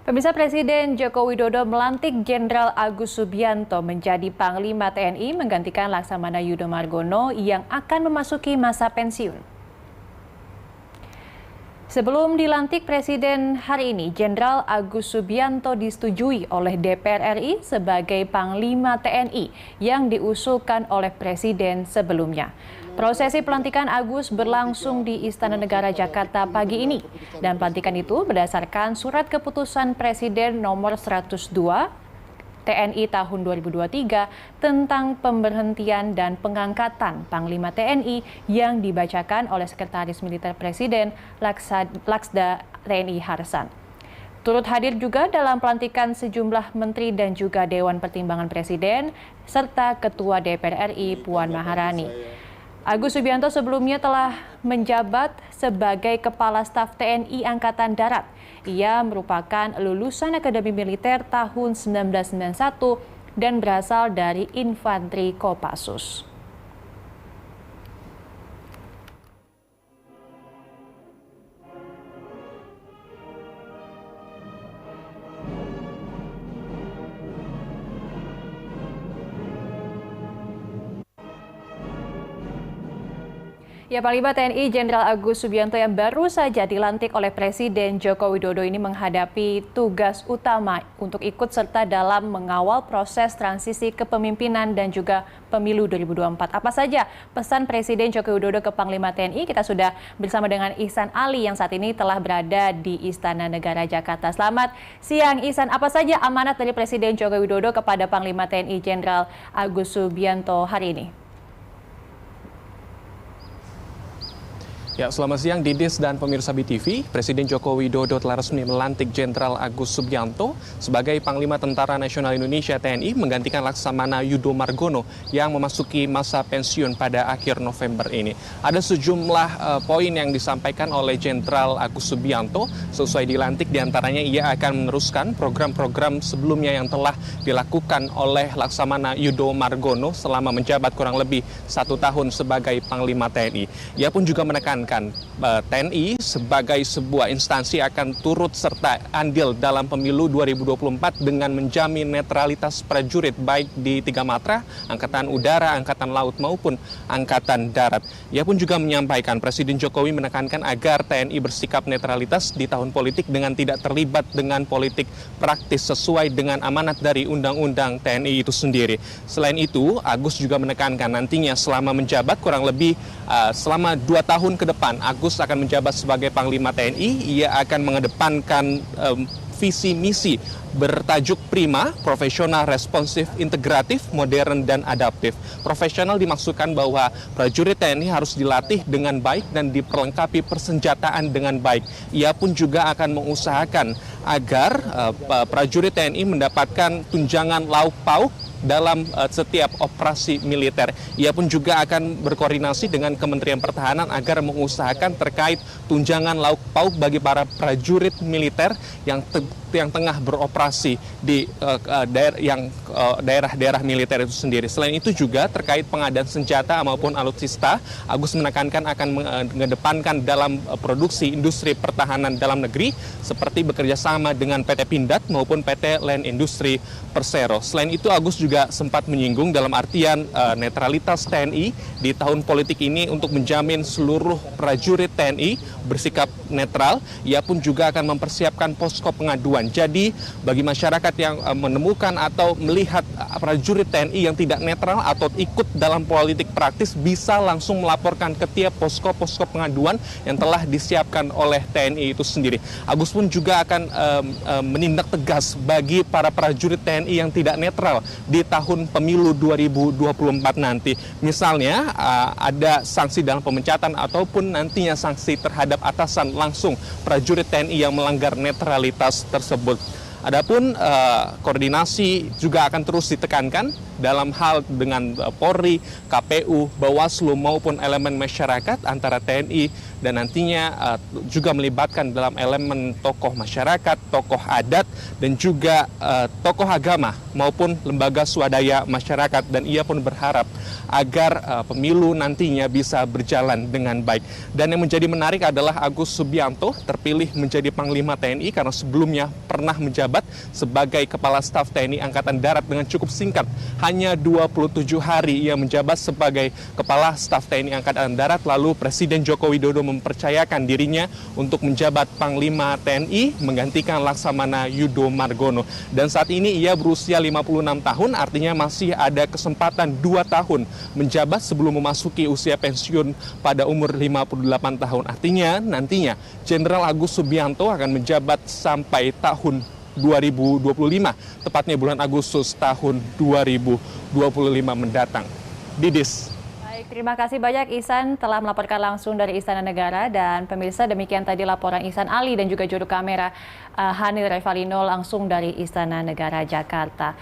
Pemirsa, Presiden Joko Widodo melantik Jenderal Agus Subianto menjadi Panglima TNI menggantikan Laksamana Yudo Margono yang akan memasuki masa pensiun. Sebelum dilantik Presiden hari ini, Jenderal Agus Subianto disetujui oleh DPR RI sebagai Panglima TNI yang diusulkan oleh Presiden sebelumnya. Prosesi pelantikan Agus berlangsung di Istana Negara Jakarta pagi ini. Dan pelantikan itu berdasarkan surat keputusan Presiden nomor 102 TNI tahun 2023 tentang pemberhentian dan pengangkatan Panglima TNI yang dibacakan oleh Sekretaris Militer Presiden Laksda TNI Harsan. Turut hadir juga dalam pelantikan sejumlah menteri dan juga Dewan Pertimbangan Presiden serta Ketua DPR RI Puan Maharani. Agus Subianto sebelumnya telah menjabat sebagai Kepala Staf TNI Angkatan Darat. Ia merupakan lulusan Akademi Militer tahun 1991 dan berasal dari Infanteri Kopassus. Ya, Panglima TNI Jenderal Agus Subianto yang baru saja dilantik oleh Presiden Joko Widodo ini menghadapi tugas utama untuk ikut serta dalam mengawal proses transisi kepemimpinan dan juga pemilu 2024. Apa saja pesan Presiden Joko Widodo ke Panglima TNI? Kita sudah bersama dengan Ihsan Ali yang saat ini telah berada di Istana Negara Jakarta. Selamat siang, Ihsan. Apa saja amanat dari Presiden Joko Widodo kepada Panglima TNI Jenderal Agus Subianto hari ini? Ya, selamat siang Didis dan pemirsa BTV. Presiden Joko Widodo telah resmi melantik Jenderal Agus Subianto sebagai Panglima Tentara Nasional Indonesia TNI menggantikan Laksamana Yudo Margono yang memasuki masa pensiun pada akhir November ini. Ada sejumlah poin yang disampaikan oleh Jenderal Agus Subianto sesuai dilantik, diantaranya ia akan meneruskan program-program sebelumnya yang telah dilakukan oleh Laksamana Yudo Margono selama menjabat kurang lebih 1 tahun sebagai Panglima TNI. Ia pun juga menekankan TNI sebagai sebuah instansi akan turut serta andil dalam pemilu 2024 dengan menjamin netralitas prajurit baik di 3 matra, Angkatan Udara, Angkatan Laut maupun Angkatan Darat. Ia pun juga menyampaikan Presiden Jokowi menekankan agar TNI bersikap netralitas di tahun politik dengan tidak terlibat dengan politik praktis sesuai dengan amanat dari Undang-Undang TNI itu sendiri. Selain itu, Agus juga menekankan nantinya selama menjabat kurang lebih selama 2 tahun ke depan Agus akan menjabat sebagai Panglima TNI. Ia akan mengedepankan visi misi bertajuk Prima, profesional, responsif, integratif, modern, dan adaptif. Profesional dimaksudkan bahwa prajurit TNI harus dilatih dengan baik dan diperlengkapi persenjataan dengan baik. Ia pun juga akan mengusahakan agar prajurit TNI mendapatkan tunjangan lauk pauk dalam setiap operasi militer. Ia pun juga akan berkoordinasi dengan Kementerian Pertahanan agar mengusahakan terkait tunjangan lauk pauk bagi para prajurit militer yang tengah beroperasi di daerah-daerah militer itu sendiri. Selain itu juga terkait pengadaan senjata maupun alutsista, Agus menekankan akan mengedepankan dalam produksi industri pertahanan dalam negeri seperti bekerja sama dengan PT Pindad maupun PT Land Industri Persero. Selain itu Agus juga sempat menyinggung dalam artian netralitas TNI di tahun politik ini untuk menjamin seluruh prajurit TNI bersikap netral. Ia pun juga akan mempersiapkan posko pengaduan. Jadi bagi masyarakat yang menemukan atau melihat prajurit TNI yang tidak netral atau ikut dalam politik praktis bisa langsung melaporkan ke tiap posko-posko pengaduan yang telah disiapkan oleh TNI itu sendiri. Agus pun juga akan menindak tegas bagi para prajurit TNI yang tidak netral di tahun pemilu 2024 nanti. Misalnya ada sanksi dalam pemecatan ataupun nantinya sanksi terhadap atasan langsung prajurit TNI yang melanggar netralitas tersebut. Adapun koordinasi juga akan terus ditekankan dalam hal dengan Polri, KPU, Bawaslu maupun elemen masyarakat antara TNI dan nantinya juga melibatkan dalam elemen tokoh masyarakat, tokoh adat, dan juga tokoh agama maupun lembaga swadaya masyarakat. Dan ia pun berharap agar pemilu nantinya bisa berjalan dengan baik. Dan yang menjadi menarik adalah Agus Subianto terpilih menjadi Panglima TNI karena sebelumnya pernah menjabat sebagai Kepala Staf TNI Angkatan Darat dengan cukup singkat. Hanya 27 hari ia menjabat sebagai Kepala Staf TNI Angkatan Darat, lalu Presiden Joko Widodo mempercayakan dirinya untuk menjabat Panglima TNI menggantikan Laksamana Yudo Margono. Dan saat ini ia berusia 56 tahun, artinya masih ada kesempatan 2 tahun menjabat sebelum memasuki usia pensiun pada umur 58 tahun. Artinya nantinya Jenderal Agus Subianto akan menjabat sampai tahun 2025, tepatnya bulan Agustus tahun 2025 mendatang. Didis. Baik, terima kasih banyak Ihsan telah melaporkan langsung dari Istana Negara. Dan pemirsa, demikian tadi laporan Ihsan Ali dan juga juru kamera Hanil Revalino langsung dari Istana Negara Jakarta.